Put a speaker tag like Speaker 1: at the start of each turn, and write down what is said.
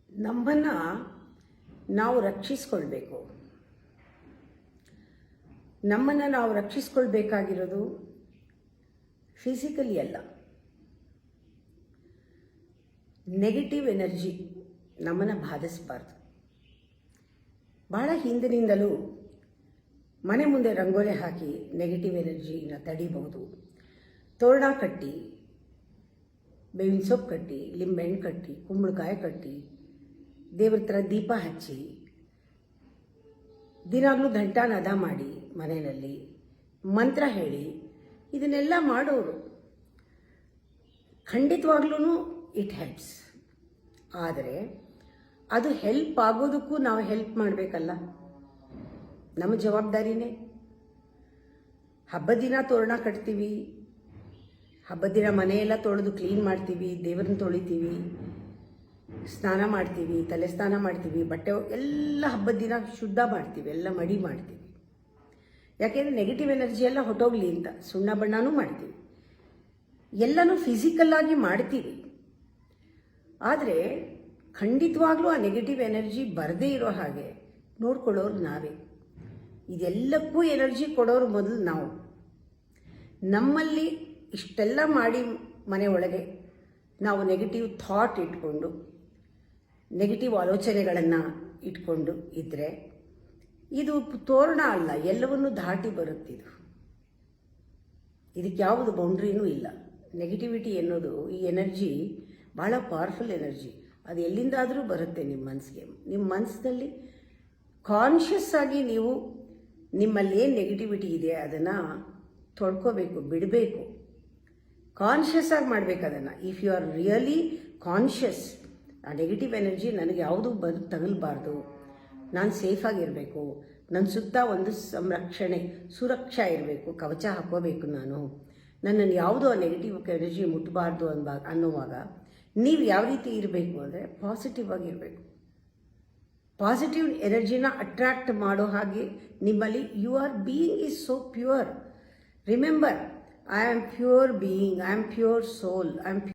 Speaker 1: ನಮ್ಮನ್ನು ನಾವು ರಕ್ಷಿಸ್ಕೊಳ್ಬೇಕು. ನಮ್ಮನ್ನು ನಾವು ರಕ್ಷಿಸ್ಕೊಳ್ಬೇಕಾಗಿರೋದು ಫಿಸಿಕಲಿ ಅಲ್ಲ. ನೆಗೆಟಿವ್ ಎನರ್ಜಿ ನಮ್ಮನ್ನು ಬಾಧಿಸಬಾರ್ದು. ಬಹಳ ಹಿಂದಿನಿಂದಲೂ ಮನೆ ಮುಂದೆ ರಂಗೋಲಿ ಹಾಕಿ ನೆಗೆಟಿವ್ ಎನರ್ಜಿನ ತಡಿಬಹುದು. ತೋರಣ ಕಟ್ಟಿ, ಬೇವಿನ ಸೊಪ್ಪು ಕಟ್ಟಿ, ಲಿಂಬೆಹಣ್ಣು ಕಟ್ಟಿ, ಕುಂಬಳಕಾಯಿ ಕಟ್ಟಿ, ದೇವ್ರ ಹತ್ರ ದೀಪ ಹಚ್ಚಿ, ದಿನಾಗಲೂ ಘಂಟಾನಾದ ಮಾಡಿ, ಮನೆಯಲ್ಲಿ ಮಂತ್ರ ಹೇಳಿ, ಇದನ್ನೆಲ್ಲ ಮಾಡೋರು ಖಂಡಿತವಾಗ್ಲೂ ಇಟ್ ಹೆಲ್ಪ್ಸ್. ಆದರೆ ಅದು ಹೆಲ್ಪ್ ಆಗೋದಕ್ಕೂ ನಾವು ಹೆಲ್ಪ್ ಮಾಡಬೇಕಲ್ಲ, ನಮ್ಮ ಜವಾಬ್ದಾರಿನೇ. ಹಬ್ಬದ ದಿನ ತೋರಣ ಕಟ್ತೀವಿ, ಹಬ್ಬದ ದಿನ ಮನೆಯೆಲ್ಲ ತೊಳೆದು ಕ್ಲೀನ್ ಮಾಡ್ತೀವಿ, ದೇವ್ರನ್ನ ತೊಳಿತೀವಿ, ಸ್ನಾನ ಮಾಡ್ತೀವಿ, ತಲೆ ಸ್ನಾನ ಮಾಡ್ತೀವಿ, ಬಟ್ಟೆ ಎಲ್ಲ ಹಬ್ಬದ ದಿನ ಶುದ್ಧ ಮಾಡ್ತೀವಿ, ಎಲ್ಲ ಮಡಿ ಮಾಡ್ತೀವಿ. ಯಾಕೆಂದರೆ ನೆಗೆಟಿವ್ ಎನರ್ಜಿ ಎಲ್ಲ ಹೊಟ್ಟೋಗ್ಲಿ ಅಂತ ಸುಣ್ಣ ಬಣ್ಣನೂ ಮಾಡ್ತೀವಿ, ಎಲ್ಲನೂ ಫಿಸಿಕಲ್ಲಾಗಿ ಮಾಡ್ತೀವಿ. ಆದರೆ ಖಂಡಿತವಾಗ್ಲೂ ಆ ನೆಗೆಟಿವ್ ಎನರ್ಜಿ ಬರದೇ ಇರೋ ಹಾಗೆ ನೋಡ್ಕೊಳ್ಳೋರು ನಾವೇ. ಇದೆಲ್ಲಕ್ಕೂ ಎನರ್ಜಿ ಕೊಡೋರು ಮೊದಲು ನಾವು. ನಮ್ಮಲ್ಲಿ ಇಷ್ಟೆಲ್ಲ ಮಾಡಿ ಮನೆ ಒಳಗೆ ನಾವು ನೆಗೆಟಿವ್ ಥಾಟ್ ಇಟ್ಕೊಂಡು, ನೆಗೆಟಿವ್ ಆಲೋಚನೆಗಳನ್ನು ಇಟ್ಕೊಂಡು ಇದ್ದರೆ ಇದು ತೋರಣ ಅಲ್ಲ, ಎಲ್ಲವನ್ನೂ ದಾಟಿ ಬರುತ್ತಿದ್ದು. ಇದಕ್ಕೆ ಯಾವುದು ಬೌಂಡ್ರಿನೂ ಇಲ್ಲ. ನೆಗೆಟಿವಿಟಿ ಅನ್ನೋದು, ಈ ಎನರ್ಜಿ ಭಾಳ ಪವರ್ಫುಲ್ ಎನರ್ಜಿ. ಅದು ಎಲ್ಲಿಂದಾದರೂ ಬರುತ್ತೆ ನಿಮ್ಮ ಮನಸ್ಸಿಗೆ. ನಿಮ್ಮ ಮನಸ್ಸಿನಲ್ಲಿ ಕಾನ್ಷಿಯಸ್ ಆಗಿ ನೀವು ನಿಮ್ಮಲ್ಲಿ ಏನು ನೆಗೆಟಿವಿಟಿ ಇದೆ ಅದನ್ನು ತೊಡ್ಕೋಬೇಕು, ಬಿಡಬೇಕು. ಕಾನ್ಷಿಯಸ್ ಆಗಿ ಮಾಡಬೇಕು ಅದನ್ನು. If you are really conscious, ಆ ನೆಗೆಟಿವ್ ಎನರ್ಜಿ ನನಗೆ ಯಾವುದೂ ತಗಲಬಾರ್ದು, ನಾನು ಸೇಫಾಗಿರಬೇಕು, ನನ್ನ ಸುತ್ತ ಒಂದು ಸುರಕ್ಷಾ ಇರಬೇಕು, ಕವಚ ಹಾಕೋಬೇಕು, ನನ್ನನ್ನು ಯಾವುದೋ ನೆಗೆಟಿವ್ ಎನರ್ಜಿ ಮುಟ್ಟಬಾರ್ದು ಅನ್ನುವಾಗ ನೀವು ಯಾವ ರೀತಿ ಇರಬೇಕು ಅಂದರೆ ಪಾಸಿಟಿವ್ ಆಗಿರಬೇಕು. ಪಾಸಿಟಿವ್ ಎನರ್ಜಿನ ಅಟ್ರಾಕ್ಟ್ ಮಾಡೋ ಹಾಗೆ ನಿಮ್ಮಲ್ಲಿ you are being is so pure. Remember, I am pure being, I am pure soul, I am